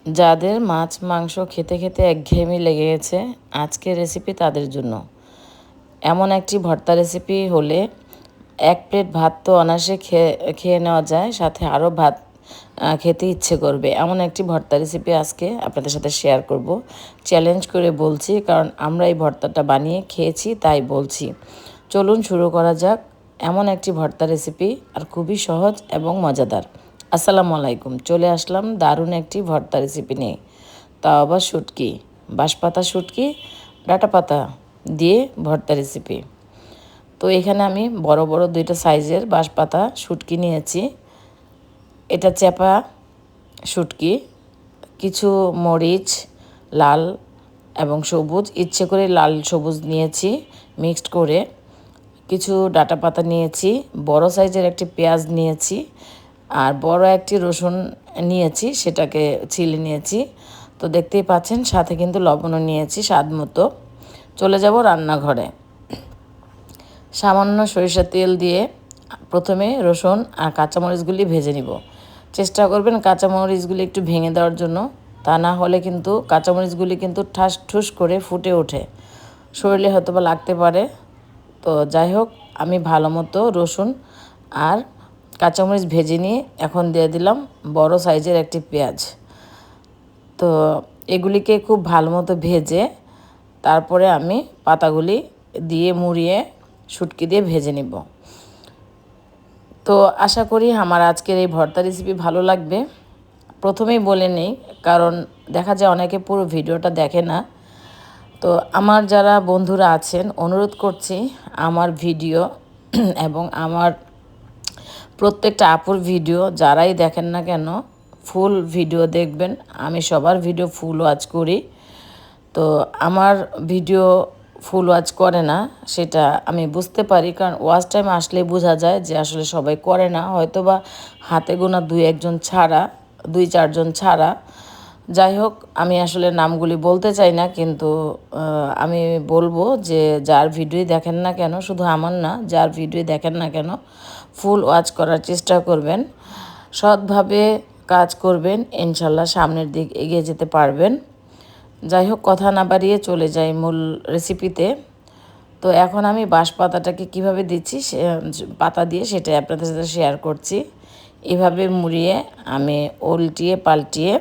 যাদের মাছ মাংস খেতে খেতে একঘেয়েমি লেগে গেছে, আজকের রেসিপি তাদের জন্য। এমন একটি ভর্তা রেসিপি হলে এক প্লেট ভাত তো অনায়াসে খেয়ে নেওয়া যায়, সাথে আরও ভাত খেতে ইচ্ছে করবে। এমন একটি ভর্তা রেসিপি আজকে আপনাদের সাথে শেয়ার করব। চ্যালেঞ্জ করে বলছি, কারণ আমরা এই ভর্তাটা বানিয়ে খেয়েছি, তাই বলছি। চলুন শুরু করা যাক এমন একটি ভর্তা রেসিপি, আর খুবই সহজ এবং মজাদার। আসসালামু আলাইকুম, চলে আসলাম দারুণ একটি ভর্তা রেসিপি নিয়ে। তাও আবার শুটকি, বাঁশপাতা শুটকি, ডাঁটা পাতা দিয়ে ভর্তা রেসিপি। তো এখানে আমি বড় বড় দুইটা সাইজের বাঁশপাতা শুটকি নিয়েছি। এটা চেপা শুটকি। কিছু মরিচ, লাল এবং সবুজ, ইচ্ছে করে লাল সবুজ নিয়েছি মিক্সড করে। কিছু ডাঁটা পাতা নিয়েছি, বড় সাইজের একটি পেঁয়াজ নিয়েছি, আর বড় একটি রসুন নিয়েছি, সেটাকে ছিলে নিয়েছি। তো দেখতেই পাচ্ছেন, সাথে কিন্তু লবণও নিয়েছি স্বাদ মতো। চলে যাব রান্নাঘরে। সামান্য সরিষার তেল দিয়ে প্রথমে রসুন আর কাঁচামরিচগুলি ভেজে নিব। চেষ্টা করবেন কাঁচামরিচগুলি একটু ভেঙে দেওয়ার জন্য, তা না হলে কিন্তু কাঁচামরিচগুলি কিন্তু ঠাস ঠুস করে ফুটে ওঠে, শরীরে হয়তো বা লাগতে পারে। তো যাই হোক, আমি ভালো মতো রসুন আর কাঁচামরিচ ভেজে নিয়ে এখন দিয়ে দিলাম বড় সাইজের একটি পেঁয়াজ। তো এগুলিকে খুব ভালো মতো ভেজে তারপরে আমি পাতাগুলি দিয়ে মুড়িয়ে শুটকি দিয়ে ভেজে নিব। তো আশা করি আমার আজকের এই ভর্তা রেসিপি ভালো লাগবে। প্রথমেই বলে নেই, কারণ দেখা যায় অনেকে পুরো ভিডিওটা দেখে না। তো আমার যারা বন্ধুরা আছেন, অনুরোধ করছি আমার ভিডিও এবং আমার প্রত্যেকটা আপুর ভিডিও যারাই দেখেন না কেন, ফুল ভিডিও দেখবেন। আমি সবার ভিডিও ফুল ওয়াচ করি। তো আমার ভিডিও ফুল ওয়াচ করে না, সেটা আমি বুঝতে পারি, কারণ ওয়াচ টাইম আসলে বোঝা যায় যে আসলে সবাই করে না, হয়তো বা হাতে গোনা দুই একজন ছাড়া, দুই চারজন ছাড়া। যাই হোক, আমি আসলে নামগুলি বলতে চাই না, কিন্তু আমি বলবো যে যার ভিডিওই দেখেন না কেন, শুধু আমার না, যার ভিডিও দেখেন না কেন ফুল ওয়াচ করার চেষ্টা করবেন। সৎভাবে কাজ করবেন, ইনশাল্লাহ সামনের দিক এগিয়ে যেতে পারবেন। যাই হোক, কথা না বাড়িয়ে চলে যাই মূল রেসিপিতে। তো এখন আমি বাঁশপাতাটাকে কীভাবে দিচ্ছি পাতা দিয়ে, সেটাই আপনাদের সাথে শেয়ার করছি। এভাবে মুড়িয়ে আমি উল্টিয়ে পাল্টিয়ে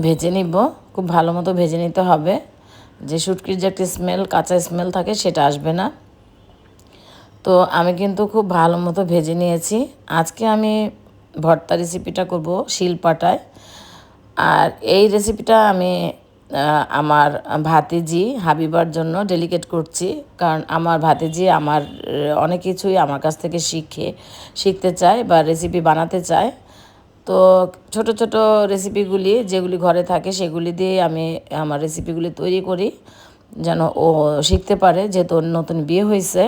ভেজে নিব। খুব ভালো মতো ভেজে নিতে হবে, যে শুটকির যে একটা স্মেল, কাঁচা স্মেল থাকে, সেটা আসবে না। তো আমি কিন্তু খুব ভালো মতো ভেজে নিয়েছি। আজকে আমি ভর্তা রেসিপিটা করব শিলপাটায়। আর এই রেসিপিটা আমি আমার ভাতিজি হাবিবার জন্য ডেডিকেট করছি, কারণ আমার ভাতিজি আমার অনেক কিছুই আমার কাছ থেকে শিখতে চায় বা রেসিপি বানাতে চায়। তো ছোট ছোট রেসিপিগুলি যেগুলি ঘরে থাকে সেগুলি দিয়ে আমি আমার রেসিপিগুলি তৈরি করি, যেন ও শিখতে পারে, যেহেতু ওর নতুন বিয়ে হয়েছে।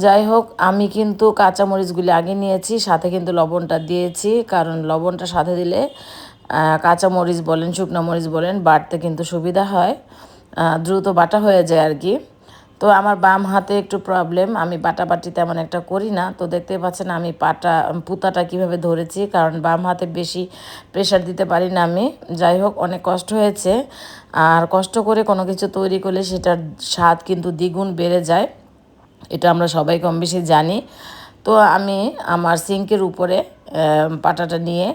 যাই হোক, আমি কিন্তু কাঁচামরিচগুলি আগে নিয়েছি, সাথে কিন্তু লবণটা দিয়েছি, কারণ লবণটা সাথে দিলে কাঁচামরিচ বলেন, শুকনো মরিচ বলেন, বাটতে কিন্তু সুবিধা হয়, দ্রুত বাটা হয়ে যায় আর কি। তো আমার বাম হাতে একটু প্রবলেম, আমি বাটাবাটি তেমন একটা করি না। তো দেখতে পাচ্ছেন আমি পুতাটা কিভাবে ধরেছি, কারণ বাম হাতে বেশি প্রেশার দিতে পারি না আমি। যাই হোক, অনেক কষ্ট হয়েছে, আর কষ্ট করে কোনো কিছু তৈরি করলে সেটার স্বাদ কিন্তু দ্বিগুণ বেড়ে যায়, এটা আমরা সবাই কম বেশি জানি। তো আমি আমার সিঙ্কের উপরে পাটাটা নিয়ে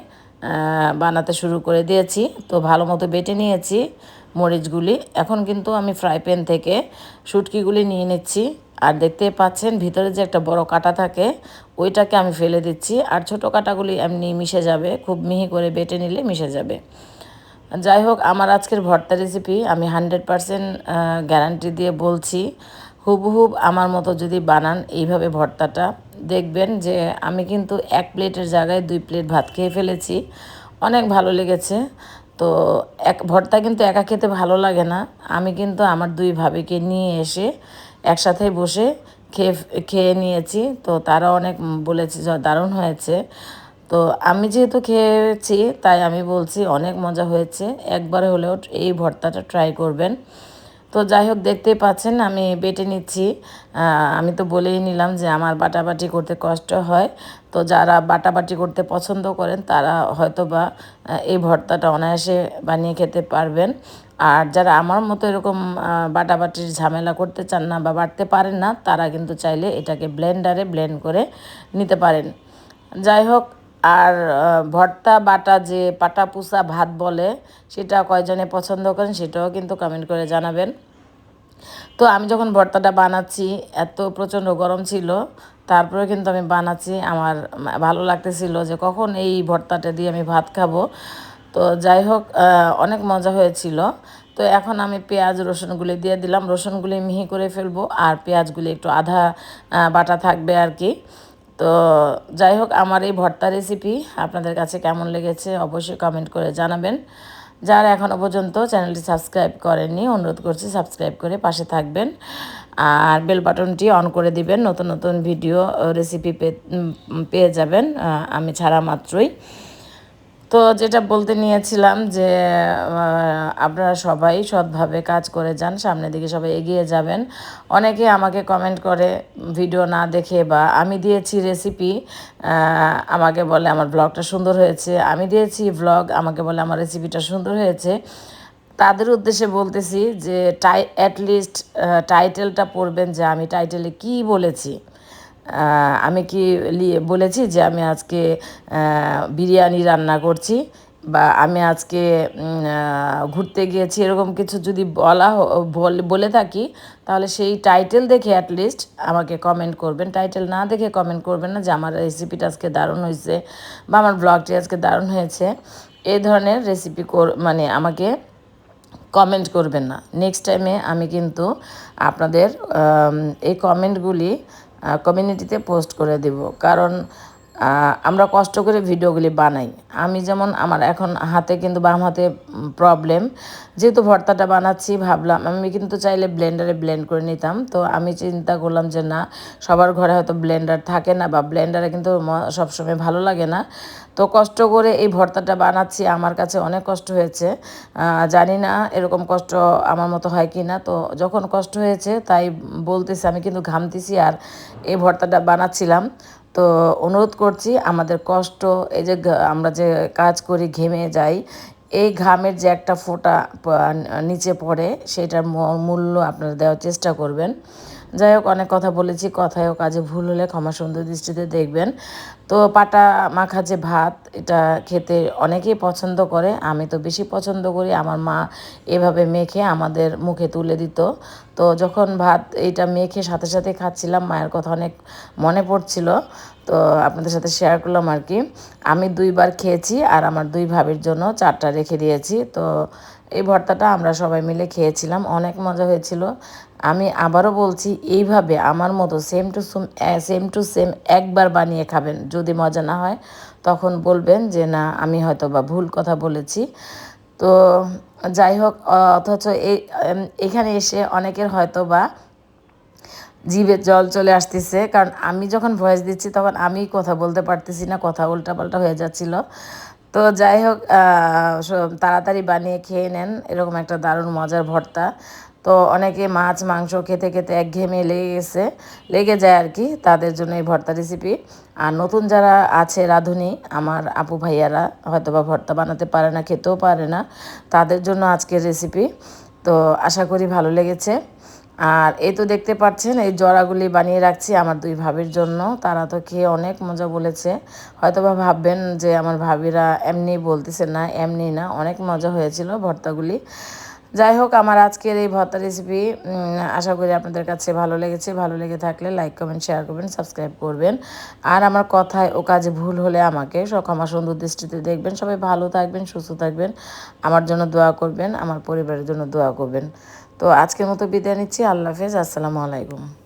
বানাতে শুরু করে দিয়েছি। তো ভালো মতো বেটে নিয়েছি মরিচগুলি। এখন কিন্তু আমি ফ্রাই প্যান থেকে শুটকিগুলি নিয়ে নিচ্ছি। আর দেখতে পাচ্ছেন ভিতরে যে একটা বড় কাঁটা থাকে, ওইটাকে আমি ফেলে দিচ্ছি, আর ছোটো কাঁটাগুলি এমনি মিশে যাবে, খুব মিহি করে বেটে নিলে মিশে যাবে। যাই হোক, আমার আজকের ভর্তা রেসিপি আমি 100% গ্যারান্টি দিয়ে বলছি, হুবহুব আমার মতো যদি বানান এইভাবে ভর্তাটা, দেখবেন যে আমি কিন্তু এক প্লেটের জায়গায় 2 প্লেট ভাত খেয়ে ফেলেছি। অনেক ভালো লেগেছে। তো ভর্তা কিন্তু একা খেতে ভালো লাগে না। আমি কিন্তু আমার 2 ভাবিকে নিয়ে এসে একসাথে বসে খেয়ে নিয়েছি। তো তারা অনেক বলেছে যে দারুণ হয়েছে। তো আমি যেহেতু খেয়েছি তাই আমি বলছি অনেক মজা হয়েছে। একবারে হলেও এই ভর্তাটা ট্রাই করবেন। তো যাই হোক, দেখতেই পাচ্ছেন আমি বেটে নিচ্ছি। আমি তো বলেই নিলাম যে আমার বাটাবাটি করতে কষ্ট হয়, তো যারা বাটাবাটি করতে পছন্দ করেন তারা হয়তো বা এই ভর্তাটা অনায়াসে বানিয়ে খেতে পারবেন। আর যারা আমার মতো এরকম বাটাবাটির ঝামেলা করতে চান না বা বাটতে পারেন না, তারা কিন্তু চাইলে এটাকে ব্লেন্ডারে ব্লেন্ড করে নিতে পারেন। যাই হোক, আর ভর্তা বাটা যে পাটা পুষা ভাত বলে, সেটা কয়জনে পছন্দ করেন সেটাও কিন্তু কমেন্ট করে জানাবেন। তো আমি যখন ভর্তাটা বানাচ্ছি, এত প্রচণ্ড গরম ছিল, তারপরে কিন্তু আমি বানাচ্ছি। আমার ভালো লাগতেছিল যে কখন এই ভর্তাটা দিয়ে আমি ভাত খাবো। তো যাই হোক, অনেক মজা হয়েছিল। তো এখন আমি পেঁয়াজ রসুনগুলি দিয়ে দিলাম, রসুনগুলি মিহি করে ফেলবো আর পেঁয়াজগুলি একটু আধা বাটা থাকবে আর কি। তো যাই হোক, আমার এই ভর্তা রেসিপি আপনাদের কাছে কেমন লেগেছে অবশ্যই কমেন্ট করে জানাবেন। যারা এখনও পর্যন্ত চ্যানেলটি সাবস্ক্রাইব করেননি, অনুরোধ করছি সাবস্ক্রাইব করে পাশে থাকবেন আর বেল বাটনটি অন করে দিবেন। নতুন নতুন ভিডিও রেসিপি পেয়ে যাবেন আমি ছাড়া মাত্রই। তো যেটা বলতে নিয়েছিলাম যে আপনারা সবাই সৎভাবে কাজ করে যান, সামনের দিকে সবাই এগিয়ে যাবেন। অনেকে আমাকে কমেন্ট করে ভিডিও না দেখে, বা আমি দিয়েছি রেসিপি আমাকে বলে আমার ব্লগটা সুন্দর হয়েছে, আমি দিয়েছি ব্লগ আমাকে বলে আমার রেসিপিটা সুন্দর হয়েছে। তাদের উদ্দেশ্যে বলতেছি যে অ্যাটলিস্ট টাইটেলটা পড়বেন, যে আমি টাইটেলে কী বলেছি। আমি কি বলেছি যে আমি আজকে বিরিয়ানি রান্না করছি, বা আমি আজকে ঘুরতে গিয়েছি, এরকম কিছু যদি বলে থাকি, তাহলে সেই টাইটেল দেখে অ্যাটলিস্ট আমাকে কমেন্ট করবেন। টাইটেল না দেখে কমেন্ট করবেন না যে আমার রেসিপিটা আজকে দারুণ হয়েছে বা আমার ব্লগটি আজকে দারুণ হয়েছে। এই ধরনের রেসিপি মানে আমাকে কমেন্ট করবেন না। নেক্সট টাইমে আমি কিন্তু আপনাদের এই কমেন্টগুলি কমিউনিটিতে পোস্ট করে দেব, কারণ আমরা কষ্ট করে ভিডিওগুলি বানাই। আমি যেমন আমার এখন হাতে কিন্তু বাম হাতে প্রবলেম, যেহেতু ভর্তাটা বানাচ্ছি ভাবলাম আমি কিন্তু চাইলে ব্লেন্ডারে ব্লেন্ড করে নিতাম। তো আমি চিন্তা করলাম যে না, সবার ঘরে হয়তো ব্লেন্ডার থাকে না, বা ব্লেন্ডারে কিন্তু সবসময় ভালো লাগে না। তো কষ্ট করে এই ভর্তাটা বানাচ্ছি, আমার কাছে অনেক কষ্ট হয়েছে। জানি না এরকম কষ্ট আমার মতো হয় কি না। তো যখন কষ্ট হয়েছে তাই বলতেছি, আমি কিন্তু ঘামতেছি আর এই ভর্তাটা বানাচ্ছিলাম। তো অনুরোধ করছি, আমাদের কষ্ট, এই যে আমরা যে কাজ করি ঘেমে যাই, এই ঘামের যে একটা ফোঁটা নিচে পড়ে, সেটার মূল্য আপনারা দেওয়ার চেষ্টা করবেন। যাই হোক, অনেক কথা বলেছি, কথায় ও কাজে ভুল হলে ক্ষমা সুন্দর দৃষ্টিতে দেখবেন। তো পাটা মাখা যে ভাত, এটা খেতে অনেকেই পছন্দ করে, আমি তো বেশি পছন্দ করি। আমার মা এভাবে মেখে আমাদের মুখে তুলে দিত। তো যখন ভাত এইটা মেখে সাথে সাথে খাচ্ছিলাম, মায়ের কথা অনেক মনে পড়ছিল। তো আপনাদের সাথে শেয়ার করলাম আর কি। আমি 2বার খেয়েছি আর আমার 2 ভাবির জন্য 4টা রেখে দিয়েছি। তো এই ভর্তাটা আমরা সবাই মিলে খেয়েছিলাম, অনেক মজা হয়েছিল। আমি আবারও বলছি, এইভাবে আমার মতো সেম টু সেম একবার বানিয়ে খাবেন। যদি মজা না হয় তখন বলবেন যে না, আমি হয়তো বা ভুল কথা বলেছি। তো যাই হোক, অথচ এখানে এসে অনেকের হয়তো বা জিভে জল চলে আসতেছে, কারণ আমি যখন ভয়েস দিচ্ছি তখন আমি কথা বলতে পারতেছি না, কথা উল্টাপাল্টা হয়ে যাচ্ছিল। তো যাই হোক, তাড়াতাড়ি বানিয়ে খেয়ে নেন এরকম একটা দারুণ মজার ভর্তা। তো অনেকে মাছ মাংস খেতে খেতে একঘেয়েমি লেগে যায় আর কি, তাদের জন্য এই ভর্তা রেসিপি। আর নতুন যারা আছে রাঁধুনি, আমার আপু ভাইয়ারা হয়তো বা ভর্তা বানাতে পারে না, খেতেও পারে না, তাদের জন্য আজকের রেসিপি। তো আশা করি ভালো লেগেছে। আর এই তো দেখতে পাচ্ছেন, এই জড়াগুলি বানিয়ে রাখছি আমার 2 ভাবির জন্য। তারা তো খেয়ে অনেক মজা বলেছে। হয়তো বা ভাববেন যে আমার ভাবিরা এমনি বলতেছে, না এমনি না, অনেক মজা হয়েছিল ভর্তাগুলি। যাই হোক, আমার আজকের এই ভর্তা রেসিপি আশা করি আপনাদের কাছে ভালো লেগেছে। ভালো লেগে থাকলে লাইক কমেন্ট শেয়ার করবেন, সাবস্ক্রাইব করবেন। আর আমার কথায় ও কাজে ভুল হলে আমাকে ক্ষমা সুন্দর দৃষ্টিতে দেখবেন। সবাই ভালো থাকবেন, সুস্থ থাকবেন, আমার জন্য দোয়া করবেন, আমার পরিবারের জন্য দোয়া করবেন। তো আজকের মতো বিদায় নিচ্ছি। আল্লাহ হাফেজ, আসসালামু আলাইকুম।